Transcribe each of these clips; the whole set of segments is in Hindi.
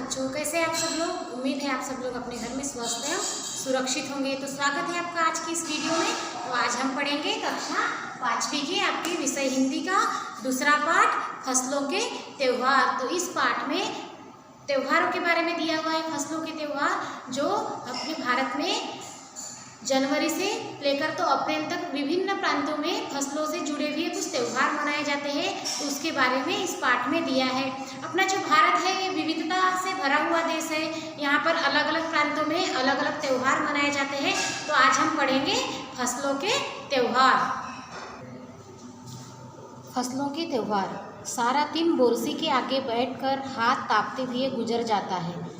बच्चों, कैसे हैं आप सब लोग। उम्मीद है आप सब लोग अपने घर में स्वस्थ हैं, सुरक्षित होंगे। तो स्वागत है आपका आज की इस वीडियो में। तो आज हम पढ़ेंगे कक्षा 5वीं के आपके विषय हिंदी का दूसरा पाठ फसलों के त्यौहार। तो इस पाठ में त्योहारों के बारे में दिया हुआ है, फसलों के त्यौहार जो अपने भारत में जनवरी से लेकर तो अप्रैल तक विभिन्न प्रांतों में फसलों से जुड़े हुए कुछ त्यौहार मनाए जाते हैं। तो उसके बारे में इस पाठ में दिया है। अपना जो भारत है ये विविधता से भरा हुआ देश है। यहाँ पर अलग अलग प्रांतों में अलग अलग त्यौहार मनाए जाते हैं। तो आज हम पढ़ेंगे फसलों के त्यौहार। फसलों के त्यौहार। सारा दिन बोरसी के आगे बैठकर हाथ तापते हुए गुजर जाता है।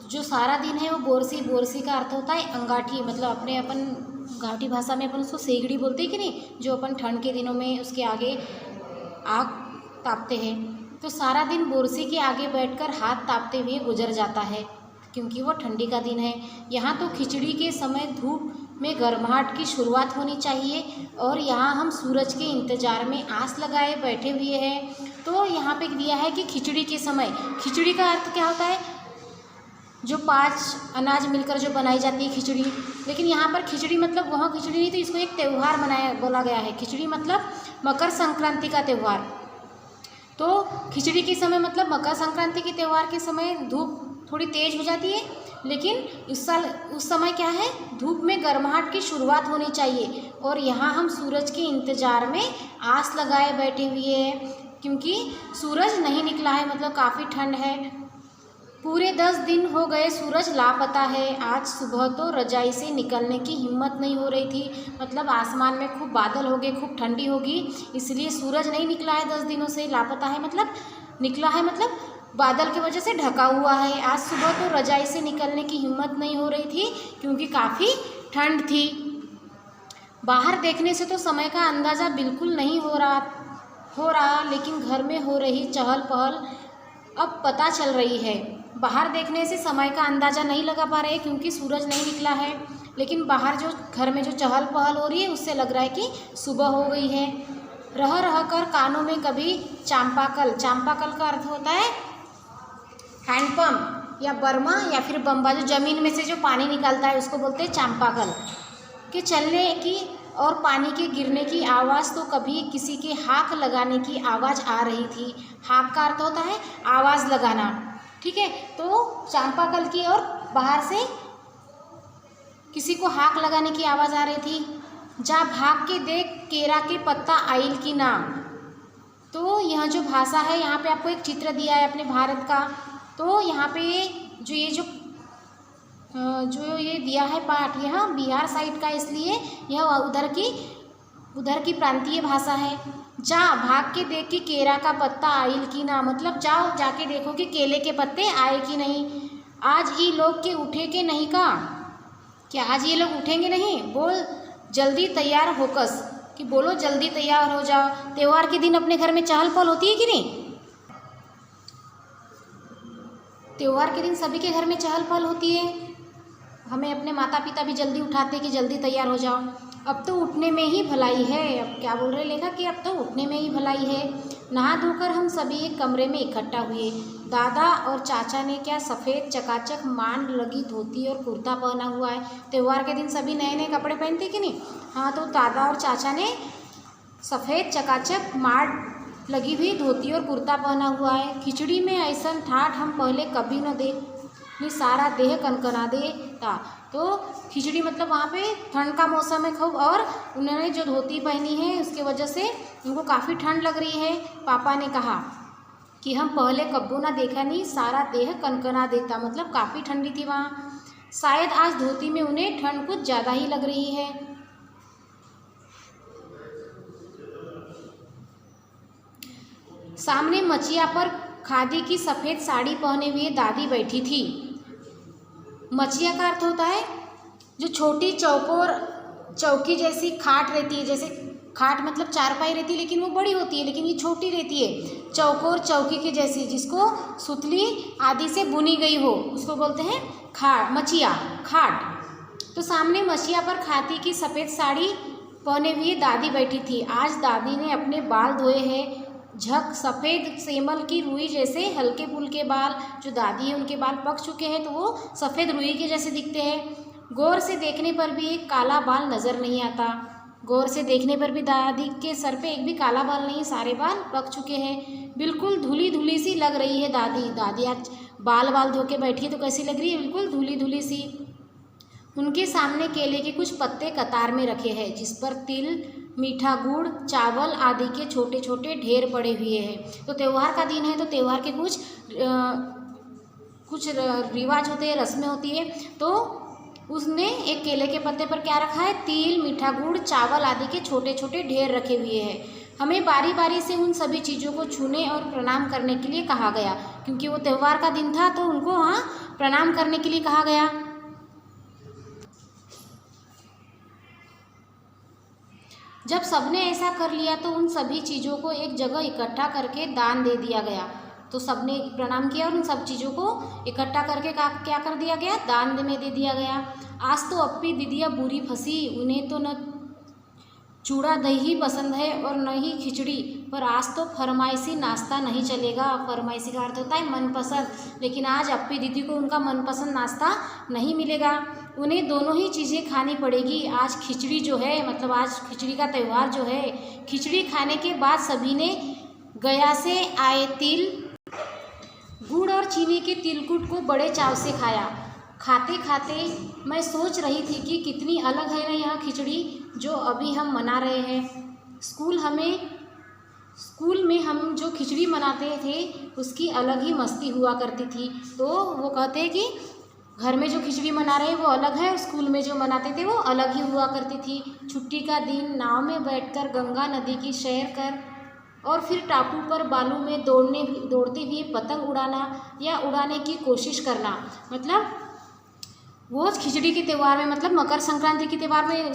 जो सारा दिन है वो बोरसी का अर्थ होता है अंगाठी, मतलब अपन गाँठी भाषा में अपन उसको सेगड़ी बोलते हैं कि नहीं, जो अपन ठंड के दिनों में उसके आगे आग तापते हैं। तो सारा दिन बोरसी के आगे बैठकर हाथ तापते हुए गुजर जाता है क्योंकि वो ठंडी का दिन है। यहाँ तो खिचड़ी के समय धूप में गर्माहट की शुरुआत होनी चाहिए और यहाँ हम सूरज के इंतज़ार में आस लगाए बैठे हुए हैं। तो यहाँ पे दिया है कि खिचड़ी के समय, खिचड़ी का अर्थ क्या होता है, जो 5 अनाज मिलकर जो बनाई जाती है खिचड़ी। लेकिन यहाँ पर खिचड़ी मतलब वहाँ खिचड़ी नहीं, तो इसको एक त्यौहार बोला गया है। खिचड़ी मतलब मकर संक्रांति का त्यौहार। तो खिचड़ी के समय मतलब मकर संक्रांति के त्यौहार के समय धूप थोड़ी तेज हो जाती है, लेकिन उस समय क्या है, धूप में गर्माहट की शुरुआत होनी चाहिए और यहाँ हम सूरज के इंतज़ार में आस लगाए बैठे हुए हैं क्योंकि सूरज नहीं निकला है, मतलब काफ़ी ठंड है। पूरे 10 दिन हो गए सूरज लापता है। आज सुबह तो रजाई से निकलने की हिम्मत नहीं हो रही थी, मतलब आसमान में खूब बादल हो गए, खूब ठंडी होगी, इसलिए सूरज नहीं निकला है। 10 दिनों से लापता है, मतलब निकला है मतलब बादल की वजह से ढका हुआ है। आज सुबह तो रजाई से निकलने की हिम्मत नहीं हो रही थी क्योंकि काफ़ी ठंड थी। बाहर देखने से तो समय का अंदाज़ा बिल्कुल नहीं हो रहा, लेकिन घर में हो रही चहल पहल अब पता चल रही है। बाहर देखने से समय का अंदाज़ा नहीं लगा पा रहे क्योंकि सूरज नहीं निकला है, लेकिन बाहर जो घर में जो चहल पहल हो रही है उससे लग रहा है कि सुबह हो गई है। रह रह कर कानों में कभी चांपाकल, चांपाकल का अर्थ होता है हैंडपम्प या बर्मा या फिर बम्बा, जो ज़मीन में से जो पानी निकलता है उसको बोलते हैं चांपाकल, के चलने की और पानी के गिरने की आवाज़। तो कभी किसी के हाक लगाने की आवाज़ आ रही थी। हाक का अर्थ होता है आवाज़ लगाना, ठीक है। तो चांपाकल की और बाहर से किसी को हाक लगाने की आवाज़ आ रही थी। जा भाग के देख केरा के पत्ता आइल की नाम। तो यह जो भाषा है, यहाँ पे आपको एक चित्र दिया है अपने भारत का। तो यहाँ पे जो ये दिया है पाठ, यह बिहार साइड का, इसलिए यह उधर की प्रांतीय भाषा है। जा भाग के देख कि केरा का पत्ता आइल की ना, मतलब जाओ जाके देखो कि केले के पत्ते आए कि नहीं। आज ये लोग के उठे के नहीं का, क्या आज ये लोग उठेंगे नहीं। बोल जल्दी तैयार होकस, कि बोलो जल्दी तैयार हो जाओ। त्यौहार के दिन अपने घर में चहल पहल होती है कि नहीं। त्यौहार के दिन सभी के घर में चहल पहल होती है। हमें अपने माता पिता भी जल्दी उठाते कि जल्दी तैयार हो जाओ। अब तो उठने में ही भलाई है। अब क्या बोल रहे लेखक कि अब तो उठने में ही भलाई है। नहा धोकर हम सभी एक कमरे में इकट्ठा हुए। दादा और चाचा ने क्या सफ़ेद चकाचक मान लगी धोती और कुर्ता पहना हुआ है। त्यौहार के दिन सभी नए नए कपड़े पहनते कि नहीं। हाँ, तो दादा और चाचा ने सफ़ेद चकाचक मार लगी हुई धोती और कुर्ता पहना हुआ है। खिचड़ी में ऐसा ठाठ हम पहले कभी न देख, सारा देह कनकना देता। तो खिचड़ी मतलब वहाँ पे ठंड का मौसम है खूब, और उन्होंने जो धोती पहनी है उसके वजह से उनको काफ़ी ठंड लग रही है। पापा ने कहा कि हम पहले कब्बो ना देखा नहीं, सारा देह कनकना देता, मतलब काफ़ी ठंडी थी वहाँ। शायद आज धोती में उन्हें ठंड कुछ ज़्यादा ही लग रही है। सामने मचिया पर खादी की सफ़ेद साड़ी पहने हुए दादी बैठी थी। मचिया का अर्थ होता है जो छोटी चौकोर चौकी जैसी खाट रहती है। जैसे खाट मतलब चारपाई रहती है, लेकिन वो बड़ी होती है, लेकिन ये छोटी रहती है। चौकोर चौकी की जैसी, जिसको सुतली आदि से बुनी गई हो, उसको बोलते हैं मचिया, खाट। तो सामने मचिया पर खादी की सफ़ेद साड़ी पहने हुए दादी बैठी थी। आज दादी ने अपने बाल धोए हैं झक सफ़ेद सेमल की रुई जैसे हल्के फुल्के बाल, जो दादी है उनके बाल पक चुके हैं तो वो सफ़ेद रुई के जैसे दिखते हैं। गौर से देखने पर भी एक काला बाल नज़र नहीं आता। गौर से देखने पर भी दादी के सर पे एक भी काला बाल नहीं, सारे बाल पक चुके हैं। बिल्कुल धुली धुली सी लग रही है दादी। दादी आज बाल धो के बैठी है तो कैसी लग रही है, बिल्कुल धुली धुली सी। उनके सामने केले के कुछ पत्ते कतार में रखे हैं, जिस पर तिल, मीठा गुड़, चावल आदि के छोटे छोटे ढेर पड़े हुए हैं। तो त्यौहार का दिन है तो त्यौहार के कुछ रिवाज होते हैं, रस्में होती है। तो उसने एक केले के पत्ते पर क्या रखा है, तिल, मीठा गुड़, चावल आदि के छोटे छोटे ढेर रखे हुए हैं। हमें बारी बारी से उन सभी चीज़ों को छूने और प्रणाम करने के लिए कहा गया, क्योंकि वो त्यौहार का दिन था तो उनको वहाँ प्रणाम करने के लिए कहा गया। जब सबने ऐसा कर लिया तो उन सभी चीज़ों को एक जगह इकट्ठा करके दान दे दिया गया। तो सबने प्रणाम किया और उन सब चीज़ों को इकट्ठा करके क्या कर दिया गया, दान में दे दिया गया। आज तो अप्पी दीदिया बुरी फंसी, उन्हें तो न चूड़ा दही पसंद है और न ही खिचड़ी, पर आज तो फरमाइशी नाश्ता नहीं चलेगा। फरमाइशी का अर्थ होता है मनपसंद, लेकिन आज अप्पी दीदी को उनका मनपसंद नाश्ता नहीं मिलेगा। उन्हें दोनों ही चीज़ें खानी पड़ेगी। आज खिचड़ी जो है, मतलब आज खिचड़ी का त्यौहार जो है, खिचड़ी खाने के बाद सभी ने गया से आए तिल, गुड़ और चीनी के तिलकुट को बड़े चाव से खाया। खाते खाते मैं सोच रही थी कि कितनी अलग है ना यह खिचड़ी जो अभी हम मना रहे हैं। स्कूल में हम जो खिचड़ी मनाते थे उसकी अलग ही मस्ती हुआ करती थी। तो वो कहते हैं कि घर में जो खिचड़ी मना रहे हैं वो अलग है और स्कूल में जो मनाते थे वो अलग ही हुआ करती थी। छुट्टी का दिन नाव में बैठकर गंगा नदी की सैर कर और फिर टापू पर बालू में दौड़ते हुए पतंग उड़ाना या उड़ाने की कोशिश करना। मतलब वो खिचड़ी के त्यौहार में, मतलब मकर संक्रांति के त्यौहार में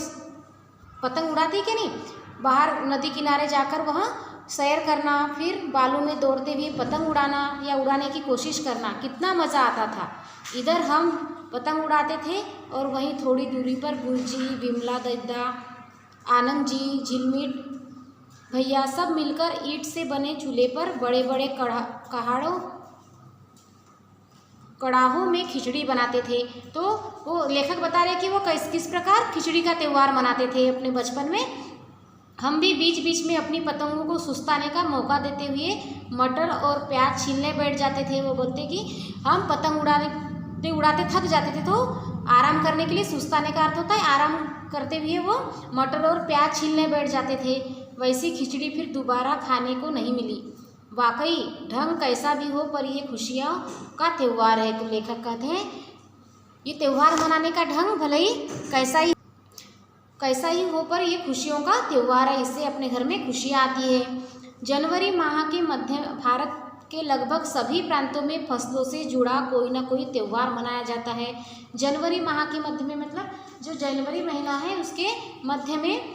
पतंग उड़ाती कि नहीं, बाहर नदी किनारे जाकर वहाँ सैर करना, फिर बालू में दौड़ते हुए पतंग उड़ाना या उड़ाने की कोशिश करना, कितना मज़ा आता था। इधर हम पतंग उड़ाते थे और वहीं थोड़ी दूरी पर गुलजी, विमला दद्दा, आनंद जी, झिलमिट भैया सब मिलकर ईंट से बने चूल्हे पर बड़े बड़े कड़ाहों में खिचड़ी बनाते थे। तो वो लेखक बता रहे कि वो किस प्रकार खिचड़ी का त्यौहार मनाते थे अपने बचपन में। हम भी बीच बीच में अपनी पतंगों को सुस्ताने का मौका देते हुए मटर और प्याज छीलने बैठ जाते थे। वो बोलते कि हम पतंग उड़ाते थक जाते थे तो आराम करने के लिए, सुस्ताने का अर्थ होता है आराम करते हुए वो मटर और प्याज छीलने बैठ जाते थे। वैसी खिचड़ी फिर दोबारा खाने को नहीं मिली। वाकई ढंग कैसा भी हो पर ये खुशियों का त्यौहार है। तो लेखक कहते हैं ये त्यौहार मनाने का ढंग भले ही कैसा ही हो पर ये खुशियों का त्यौहार है, इससे अपने घर में खुशियाँ आती है। जनवरी माह के मध्य भारत के लगभग सभी प्रांतों में फसलों से जुड़ा कोई ना कोई त्यौहार मनाया जाता है। जनवरी माह के मध्य में, मतलब जो जनवरी महीना है उसके मध्य में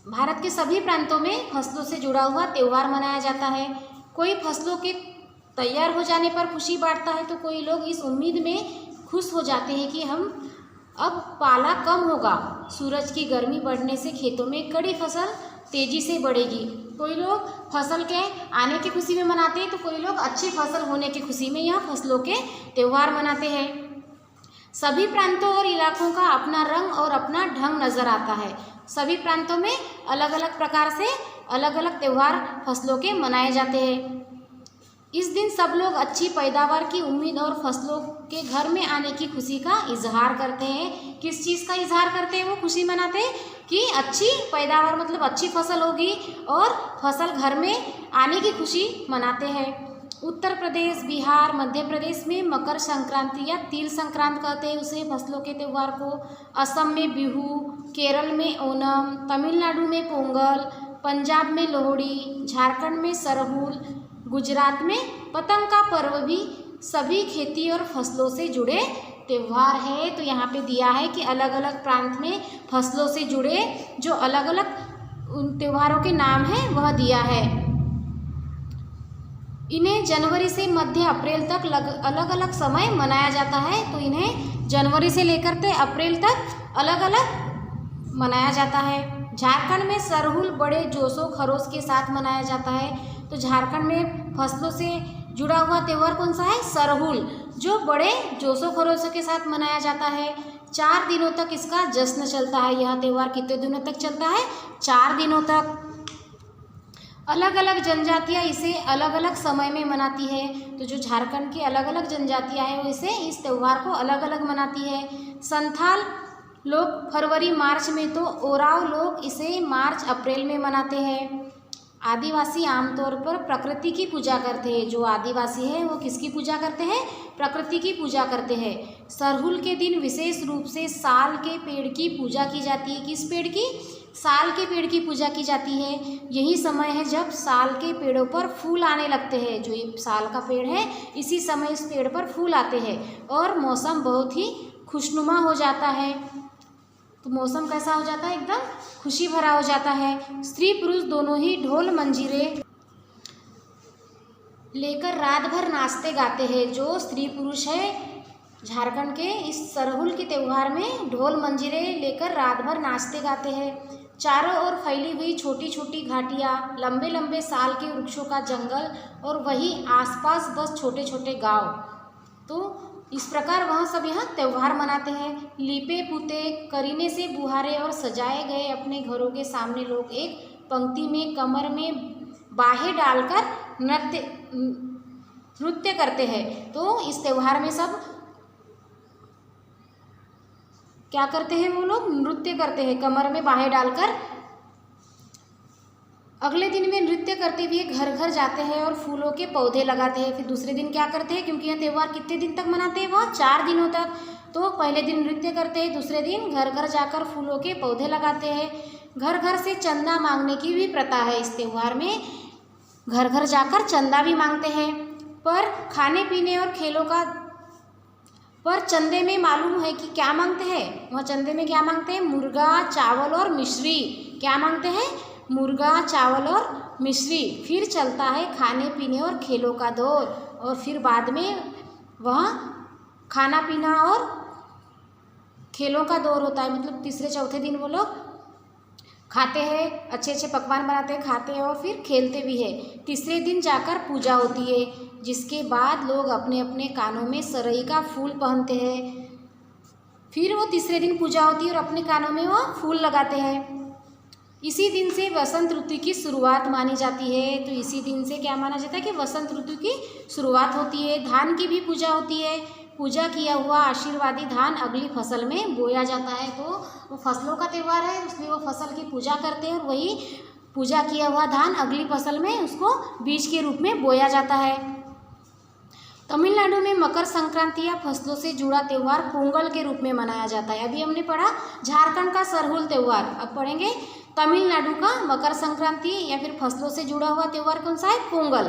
भारत के सभी प्रांतों में फसलों से जुड़ा हुआ त्यौहार मनाया जाता है। कोई फसलों के तैयार हो जाने पर खुशी बांटता है तो कोई लोग इस उम्मीद में खुश हो जाते हैं कि हम अब पाला कम होगा, सूरज की गर्मी बढ़ने से खेतों में कड़ी फसल तेजी से बढ़ेगी। कोई लोग फसल के आने की खुशी में मनाते हैं तो कोई लोग अच्छी फसल होने की खुशी में यह फसलों के त्यौहार मनाते हैं। सभी प्रांतों और इलाकों का अपना रंग और अपना ढंग नज़र आता है। सभी प्रांतों में अलग अलग प्रकार से अलग अलग त्यौहार फसलों के मनाए जाते हैं। इस दिन सब लोग अच्छी पैदावार की उम्मीद और फसलों के घर में आने की खुशी का इजहार करते हैं। किस चीज़ का इजहार करते हैं, वो खुशी मनाते हैं कि अच्छी पैदावार मतलब अच्छी फसल होगी और फसल घर में आने की खुशी मनाते हैं। उत्तर प्रदेश, बिहार, मध्य प्रदेश में मकर संक्रांति या तिल संक्रांत कहते हैं उसे, फसलों के त्यौहार को। असम में बिहू, केरल में ओणम, तमिलनाडु में पोंगल, पंजाब में लोहड़ी, झारखंड में सरहुल, गुजरात में पतंग का पर्व भी सभी खेती और फसलों से जुड़े त्यौहार है। तो यहाँ पे दिया है कि अलग अलग प्रांत में फसलों से जुड़े जो अलग अलग उन त्योहारों के नाम हैं वह दिया है। इन्हें जनवरी से मध्य अप्रैल तक अलग अलग समय मनाया जाता है। तो इन्हें जनवरी से लेकर के अप्रैल तक अलग अलग मनाया जाता है। झारखंड में सरहुल बड़े जोशो खरोश के साथ मनाया जाता है। तो झारखंड में फसलों से जुड़ा हुआ त्यौहार कौन सा है? सरहुल, जो बड़े जोशो खरोशों के साथ मनाया जाता है। 4 दिनों तक इसका जश्न चलता है। यह त्यौहार कितने दिनों तक चलता है? 4 दिनों तक। अलग अलग जनजातियाँ इसे अलग अलग समय में मनाती है। तो जो झारखंड की अलग अलग जनजातियाँ हैं वो इस त्यौहार को अलग अलग मनाती है। संथाल लोग फरवरी मार्च में, तो ओराव लोग इसे मार्च अप्रैल में मनाते हैं। आदिवासी आमतौर पर प्रकृति की पूजा करते हैं। जो आदिवासी है वो किसकी पूजा करते हैं? प्रकृति की पूजा करते हैं। सरहुल के दिन विशेष रूप से साल के पेड़ की पूजा की जाती है। किस पेड़ की? साल के पेड़ की पूजा की जाती है। यही समय है जब साल के पेड़ों पर फूल आने लगते हैं। जो ये साल का पेड़ है, इसी समय इस पेड़ पर फूल आते हैं और मौसम बहुत ही खुशनुमा हो जाता है। तो मौसम कैसा हो जाता है? एकदम खुशी भरा हो जाता है। स्त्री पुरुष दोनों ही ढोल मंजीरे लेकर रात भर नाचते गाते हैं। जो स्त्री पुरुष है झारखंड के, इस सरहुल के त्यौहार में ढोल मंजीरे लेकर रात भर नाचते गाते हैं। चारों ओर फैली हुई छोटी छोटी घाटियाँ, लंबे लंबे साल के वृक्षों का जंगल और वही आसपास बस छोटे छोटे गांव। तो इस प्रकार वह सब यहाँ त्यौहार मनाते हैं। लीपे पुते, करीने से बुहारे और सजाए गए अपने घरों के सामने लोग एक पंक्ति में कमर में बाहें डालकर नृत्य करते हैं। तो इस त्यौहार में सब क्या करते हैं? वो लोग नृत्य करते हैं कमर में बाहें डालकर। अगले दिन में नृत्य करते हुए घर घर जाते हैं और फूलों के पौधे लगाते हैं। फिर दूसरे दिन क्या करते हैं? क्योंकि यह त्यौहार कितने दिन तक मनाते हैं? वह 4 दिनों तक। तो पहले दिन नृत्य करते हैं, दूसरे दिन घर घर जाकर फूलों के पौधे लगाते हैं। घर घर से चंदा मांगने की भी प्रथा है। इस त्यौहार में घर घर जाकर चंदा भी मांगते हैं। पर खाने पीने और खेलों का चंदे में मालूम है कि क्या मांगते हैं? वह चंदे में क्या मांगते हैं? मुर्गा, चावल और मिश्री। क्या मांगते हैं? मुर्गा, चावल और मिश्री। फिर चलता है खाने पीने और खेलों का दौर, और फिर बाद में वह खाना पीना और खेलों का दौर होता है। मतलब तीसरे चौथे दिन वो लोग खाते हैं, अच्छे अच्छे पकवान बनाते हैं, खाते हैं और फिर खेलते भी है। तीसरे दिन जाकर पूजा होती है, जिसके बाद लोग अपने अपने कानों में सरई का फूल पहनते हैं। फिर वो तीसरे दिन पूजा होती है और अपने कानों में वो फूल लगाते हैं। इसी दिन से वसंत ऋतु की शुरुआत मानी जाती है। तो इसी दिन से क्या माना जाता है? कि वसंत ऋतु की शुरुआत होती है। धान की भी पूजा होती है। पूजा किया हुआ आशीर्वादी धान अगली फसल में बोया जाता है। तो वो फसलों का त्यौहार है, इसलिए वो फसल की पूजा करते हैं और वही पूजा किया हुआ धान अगली फसल में उसको बीज के रूप में बोया जाता है। तमिलनाडु में मकर संक्रांति या फसलों से जुड़ा त्यौहार पोंगल के रूप में मनाया जाता है। अभी हमने पढ़ा झारखंड का सरहुल त्यौहार, अब पढ़ेंगे तमिलनाडु का मकर संक्रांति या फिर फसलों से जुड़ा हुआ त्यौहार कौन सा है? पोंगल।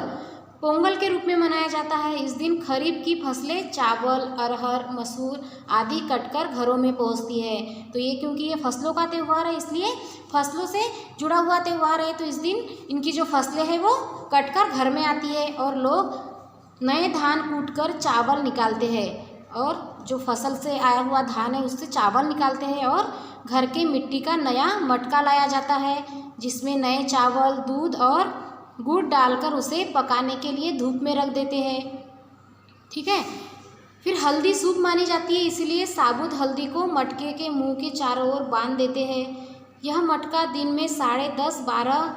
पोंगल के रूप में मनाया जाता है। इस दिन खरीफ की फसलें चावल, अरहर, मसूर आदि कटकर घरों में पहुंचती है। तो ये क्योंकि ये फसलों का त्यौहार है, इसलिए फसलों से जुड़ा हुआ त्यौहार है। तो इस दिन इनकी जो फसलें हैं वो कटकर घर में आती है और लोग नए धान कूटकर चावल निकालते हैं, और जो फसल से आया हुआ धान है उससे चावल निकालते हैं और घर के मिट्टी का नया मटका लाया जाता है, जिसमें नए चावल, दूध और गुड़ डालकर उसे पकाने के लिए धूप में रख देते हैं। ठीक है। फिर हल्दी शुभ मानी जाती है, इसलिए साबुत हल्दी को मटके के मुंह के चारों ओर बांध देते हैं। यह मटका दिन में 10:30-12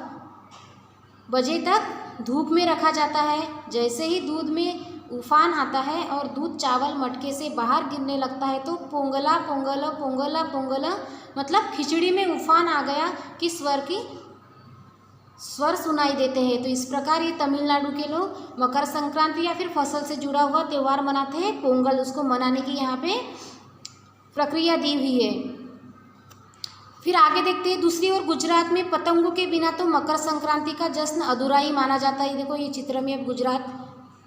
बजे तक धूप में रखा जाता है। जैसे ही दूध में उफान आता है और दूध चावल मटके से बाहर गिरने लगता है तो पोंगला पोंगला पोंगला पोंगला, मतलब खिचड़ी में उफान आ गया कि स्वर सुनाई देते हैं। तो इस प्रकार ये तमिलनाडु के लोग मकर संक्रांति या फिर फसल से जुड़ा हुआ त्यौहार मनाते हैं पोंगल। उसको मनाने की यहाँ पे प्रक्रिया दी हुई है। फिर आगे देखते हैं दूसरी ओर गुजरात में पतंगों के बिना तो मकर संक्रांति का जश्न अधूरा ही माना जाता है। देखो ये चित्र में अब गुजरात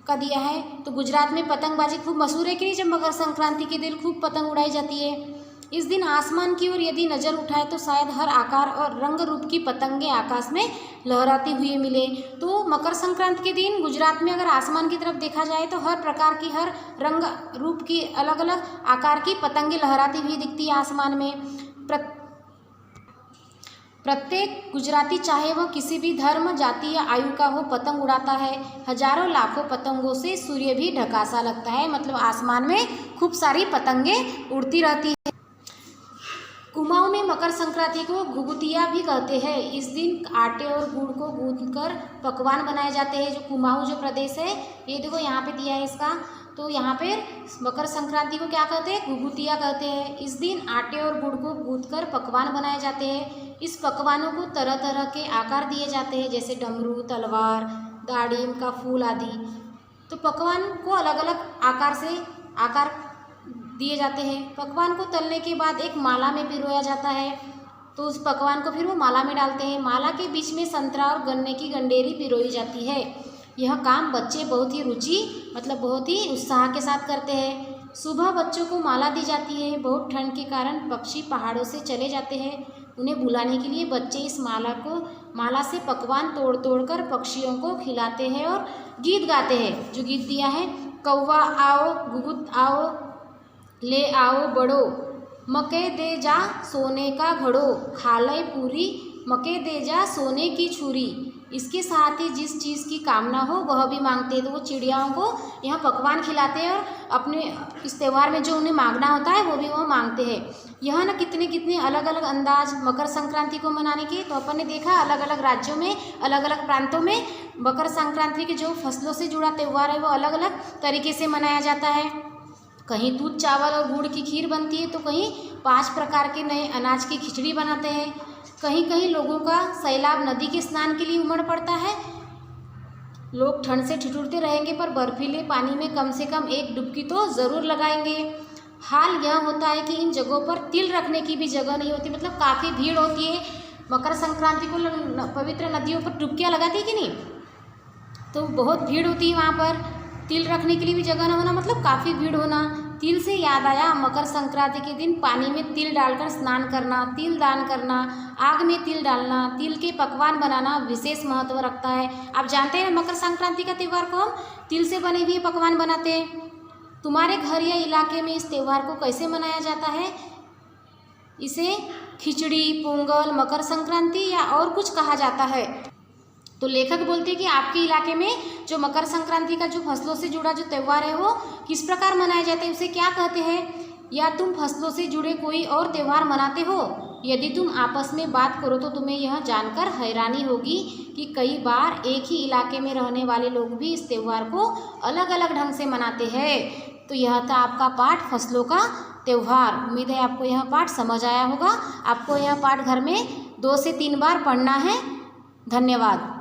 का दिया है। तो गुजरात में पतंगबाजी खूब मशहूर है कि नहीं, जब मकर संक्रांति के दिन खूब पतंग उड़ाई जाती है। इस दिन आसमान की ओर यदि नज़र उठाए तो शायद हर आकार और रंग रूप की पतंगें आकाश में लहराती हुई मिले। तो मकर संक्रांति के दिन गुजरात में अगर आसमान की तरफ देखा जाए तो हर प्रकार की, हर रंग रूप की, अलग अलग आकार की पतंगें लहराती हुई दिखती है आसमान में। प्रत्येक गुजराती चाहे वह किसी भी धर्म, जाति या आयु का हो पतंग उड़ाता है। हजारों लाखों पतंगों से सूर्य भी ढका सा लगता है, मतलब आसमान में खूब सारी पतंगें उड़ती रहती है। कुमाऊं में मकर संक्रांति को घुघुतिया भी कहते हैं। इस दिन आटे और गुड़ को गूंथकर पकवान बनाए जाते हैं। जो कुमाऊं जो प्रदेश है, ये देखो यहाँ पे दिया है इसका, तो यहाँ पे मकर संक्रांति को क्या कहते हैं, घुघुतिया कहते हैं। इस दिन आटे और गुड़ को गूंथकर पकवान बनाए जाते हैं। इस पकवानों को तरह तरह के आकार दिए जाते हैं, जैसे डमरू, तलवार, दाड़िम का फूल आदि। तो पकवान को अलग अलग आकार से आकार दिए जाते हैं। पकवान को तलने के बाद एक माला में पिरोया जाता है, तो उस पकवान को फिर वो माला में डालते हैं। माला के बीच में संतरा और गन्ने की गंडेरी पिरोई जाती है। यह काम बच्चे बहुत ही रुचि मतलब बहुत ही उत्साह के साथ करते हैं। सुबह बच्चों को माला दी जाती है। बहुत ठंड के कारण पक्षी पहाड़ों से चले जाते हैं। उन्हें बुलाने के लिए बच्चे इस माला से पकवान तोड़ तोड़ कर पक्षियों को खिलाते हैं और गीत गाते हैं। जो गीत दिया है, कौवा आओ गुगुत आओ ले आओ बड़ो, मके दे जा सोने का घड़ो, खालय पूरी मके दे जा सोने की छुरी। इसके साथ ही जिस चीज़ की कामना हो वह भी मांगते हैं। तो वो चिड़ियाओं को यहाँ पकवान खिलाते हैं और अपने इस त्यौहार में जो उन्हें मांगना होता है वो भी वो मांगते हैं। यह ना कितने अलग अलग अंदाज मकर संक्रांति को मनाने के, तो अपन ने देखा अलग अलग राज्यों में, अलग अलग प्रांतों में मकर संक्रांति के जो फसलों से जुड़ा त्यौहार है वो अलग अलग तरीके से मनाया जाता है। कहीं दूध, चावल और गुड़ की खीर बनती है, तो कहीं 5 प्रकार के नए अनाज की खिचड़ी बनाते हैं। कहीं कहीं लोगों का सैलाब नदी के स्नान के लिए उमड़ पड़ता है। लोग ठंड से ठिठुरते रहेंगे पर बर्फीले पानी में कम से कम एक डुबकी तो ज़रूर लगाएंगे। हाल यह होता है कि इन जगहों पर तिल रखने की भी जगह नहीं होती, मतलब काफ़ी भीड़ होती है। मकर संक्रांति को पवित्र नदियों पर डुबकियाँ लगाती है कि नहीं, तो बहुत भीड़ होती है वहाँ पर। तिल रखने के लिए भी जगह न होना मतलब काफ़ी भीड़ होना। तिल से याद आया, मकर संक्रांति के दिन पानी में तिल डालकर स्नान करना, तिल दान करना, आग में तिल डालना, तिल के पकवान बनाना विशेष महत्व रखता है। आप जानते हैं मकर संक्रांति का त्यौहार को हम तिल से बने हुए पकवान बनाते हैं। तुम्हारे घर या इलाके में इस त्यौहार को कैसे मनाया जाता है? इसे खिचड़ी, पोंगल, मकर संक्रांति या और कुछ कहा जाता है। तो लेखक बोलते हैं कि आपके इलाके में जो मकर संक्रांति का जो फसलों से जुड़ा जो त्यौहार है वो किस प्रकार मनाया जाता है, उसे क्या कहते हैं? या तुम फसलों से जुड़े कोई और त्यौहार मनाते हो? यदि तुम आपस में बात करो तो तुम्हें यह जानकर हैरानी होगी कि कई बार एक ही इलाके में रहने वाले लोग भी इस त्यौहार को अलग अलग ढंग से मनाते हैं। तो यह था आपका पाठ फसलों का त्यौहार। उम्मीद है आपको यह पाठ समझ आया होगा। आपको यह पाठ घर में 2 से 3 बार पढ़ना है। धन्यवाद।